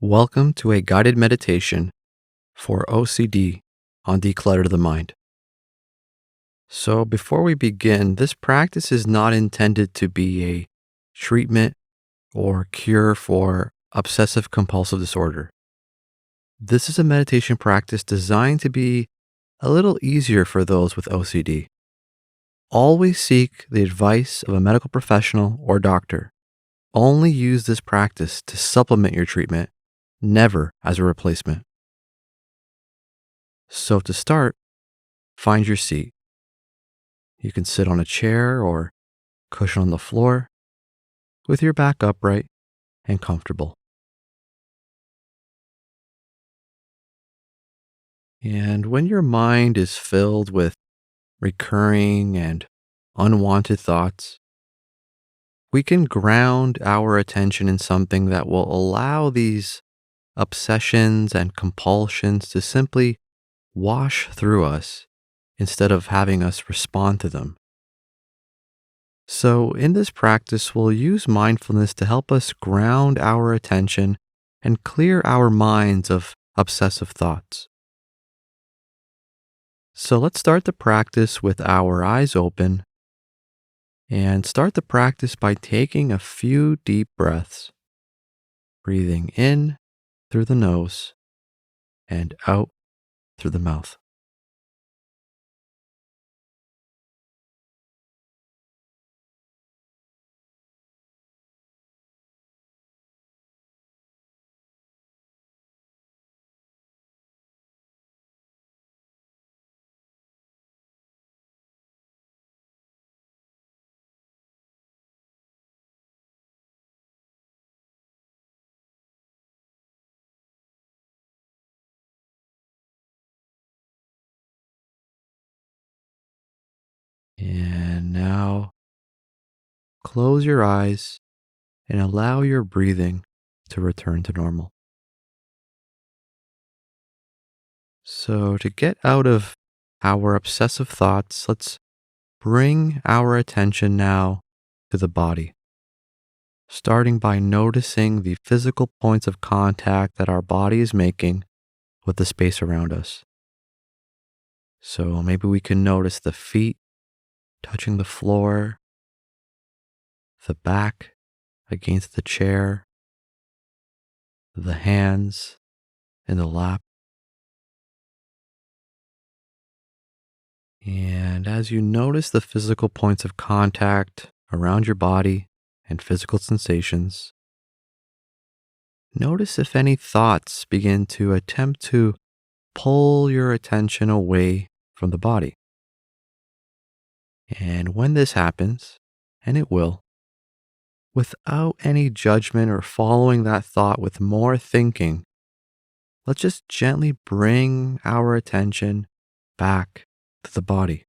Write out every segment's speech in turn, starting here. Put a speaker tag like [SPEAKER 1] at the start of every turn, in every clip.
[SPEAKER 1] Welcome to a guided meditation for OCD on Declutter the Mind. So, before we begin, this practice is not intended to be a treatment or cure for obsessive compulsive disorder. This is a meditation practice designed to be a little easier for those with OCD. Always seek the advice of a medical professional or doctor. Only use this practice to supplement your treatment, never as a replacement. So, to start, find your seat. You can sit on a chair or cushion on the floor with your back upright and comfortable. And when your mind is filled with recurring and unwanted thoughts, we can ground our attention in something that will allow these obsessions and compulsions to simply wash through us instead of having us respond to them. So, in this practice, we'll use mindfulness to help us ground our attention and clear our minds of obsessive thoughts. So, let's start the practice with our eyes open and start the practice by taking a few deep breaths, breathing in through the nose and out through the mouth. And now close your eyes and allow your breathing to return to normal. So, to get out of our obsessive thoughts, let's bring our attention now to the body, starting by noticing the physical points of contact that our body is making with the space around us. So, maybe we can notice the feet touching the floor, the back against the chair, the hands in the lap. And as you notice the physical points of contact around your body and physical sensations, notice if any thoughts begin to attempt to pull your attention away from the body. And when this happens, and it will, without any judgment or following that thought with more thinking, let's just gently bring our attention back to the body.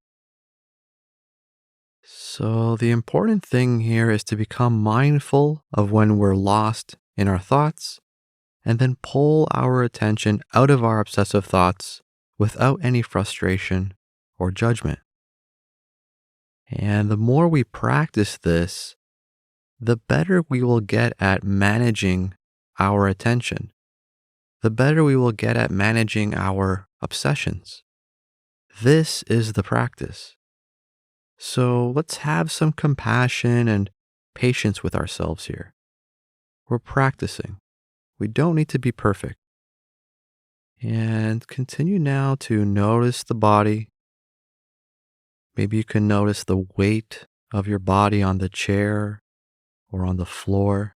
[SPEAKER 1] So, the important thing here is to become mindful of when we're lost in our thoughts and then pull our attention out of our obsessive thoughts without any frustration or judgment. And the more we practice this, the better we will get at managing our attention, the better we will get at managing our obsessions. This is the practice. So let's have some compassion and patience with ourselves here. We're practicing. We don't need to be perfect. And continue now to notice the body. Maybe you can notice the weight of your body on the chair or on the floor.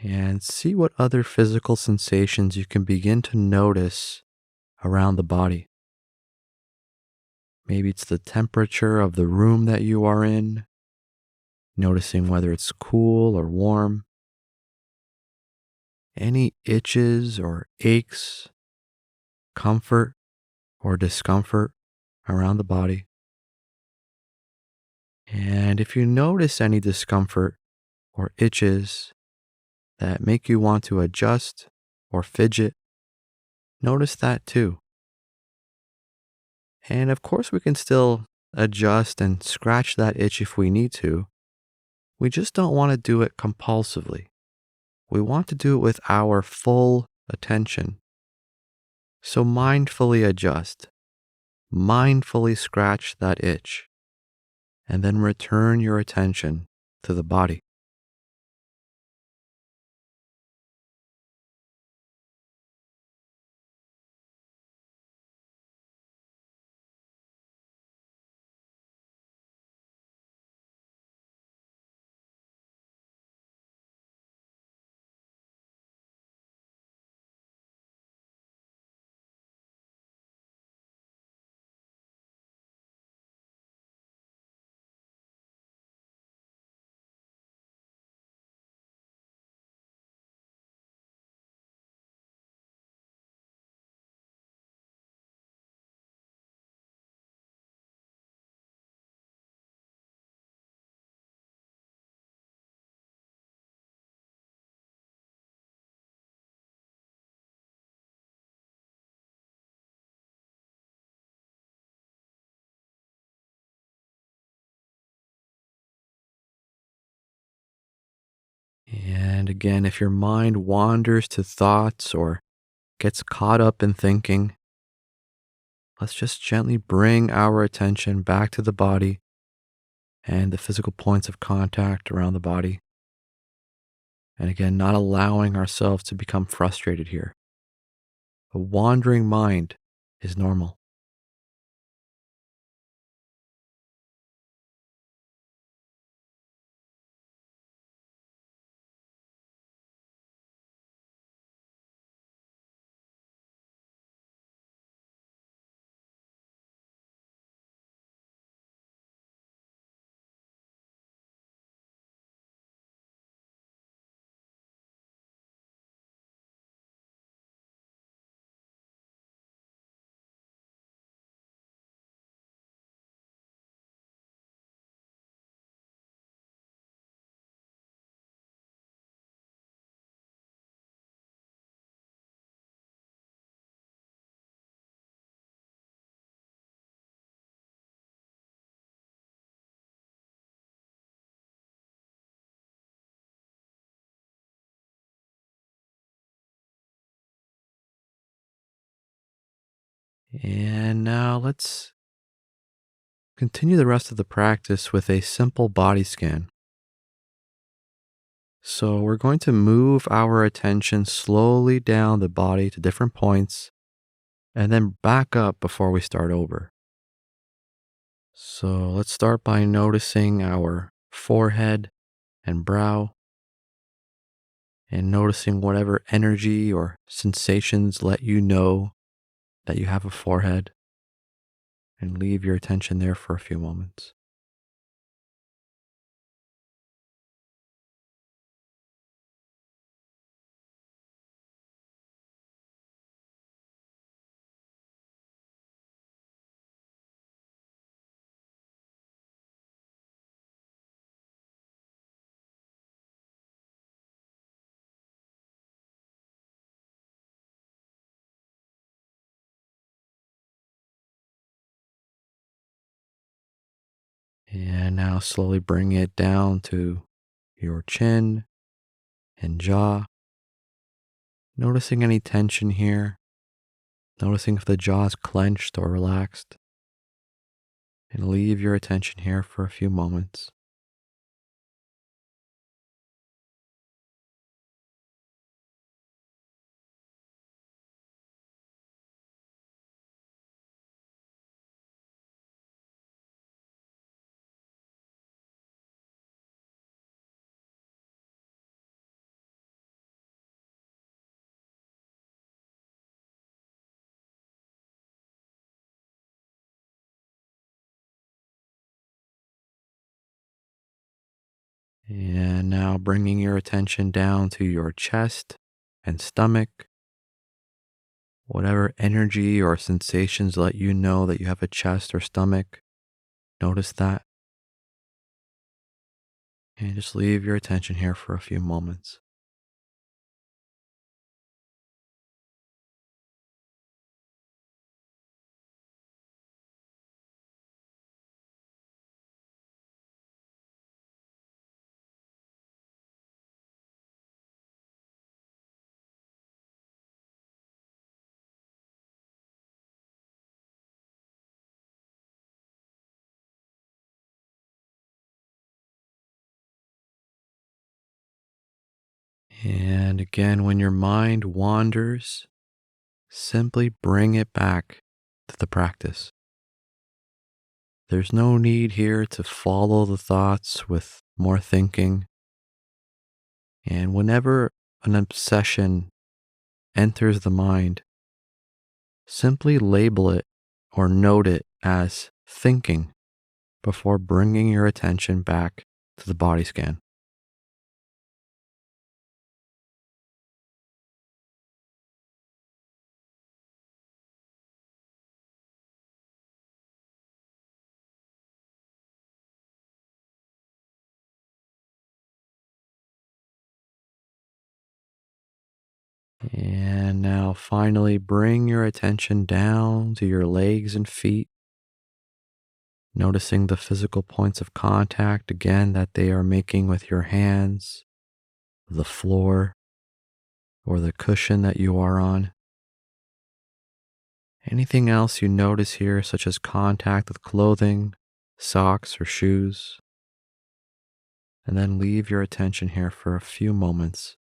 [SPEAKER 1] And see what other physical sensations you can begin to notice around the body. Maybe it's the temperature of the room that you are in, noticing whether it's cool or warm. Any itches or aches, comfort or discomfort around the body. And if you notice any discomfort or itches that make you want to adjust or fidget, notice that too. And of course, we can still adjust and scratch that itch if we need to. We just don't want to do it compulsively. we want to do it with our full attention. So mindfully adjust, mindfully scratch that itch, and then return your attention to the body. And again, if your mind wanders to thoughts or gets caught up in thinking, let's just gently bring our attention back to the body and the physical points of contact around the body. And again, not allowing ourselves to become frustrated here. A wandering mind is normal. And now let's continue the rest of the practice with a simple body scan. So we're going to move our attention slowly down the body to different points and then back up before we start over. So let's start by noticing our forehead and brow and noticing whatever energy or sensations let you know that you have a forehead, and leave your attention there for a few moments. And now slowly bring it down to your chin and jaw, noticing any tension here, noticing if the jaw is clenched or relaxed, and leave your attention here for a few moments. And now bringing your attention down to your chest and stomach, whatever energy or sensations let you know that you have a chest or stomach, notice that. And just leave your attention here for a few moments. And again, when your mind wanders, simply bring it back to the practice. There's no need here to follow the thoughts with more thinking. And whenever an obsession enters the mind, simply label it or note it as thinking before bringing your attention back to the body scan. And now finally bring your attention down to your legs and feet, noticing the physical points of contact again that they are making with your hands, the floor, or the cushion that you are on. Anything else you notice here, such as contact with clothing, socks, or shoes. And then leave your attention here for a few moments.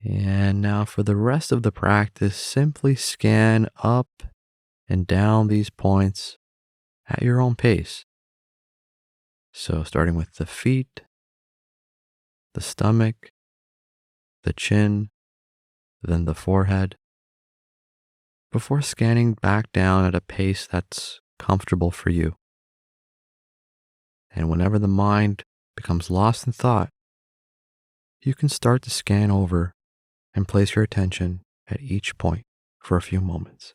[SPEAKER 1] And now for the rest of the practice, simply scan up and down these points at your own pace. So starting with the feet, the stomach, the chin, then the forehead, before scanning back down at a pace that's comfortable for you. And whenever the mind becomes lost in thought, you can start to scan over and place your attention at each point for a few moments.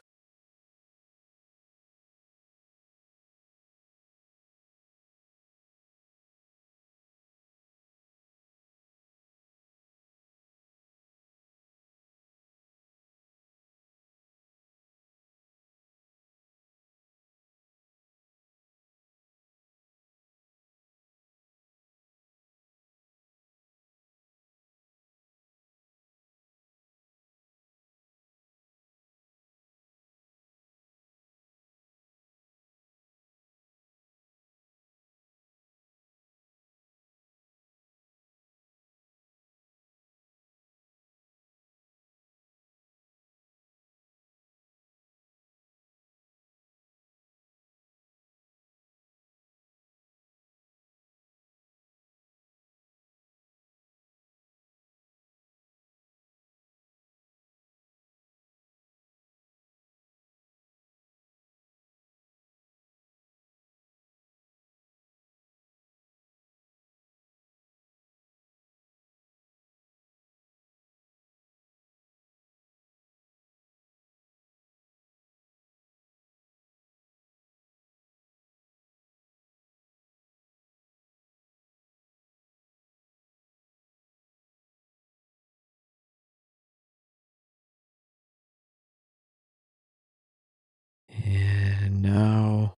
[SPEAKER 1] And now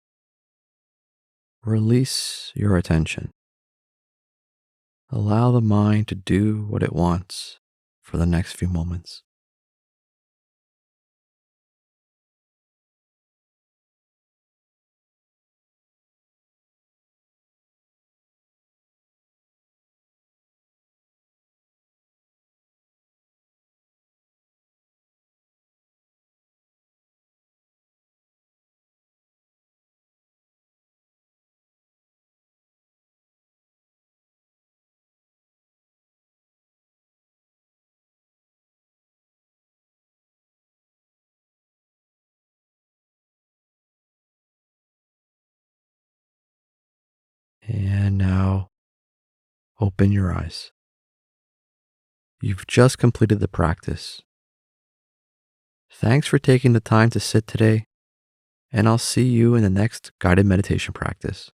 [SPEAKER 1] release your attention. Allow the mind to do what it wants for the next few moments. And now open your eyes. You've just completed the practice. Thanks for taking the time to sit today, and I'll see you in the next guided meditation practice.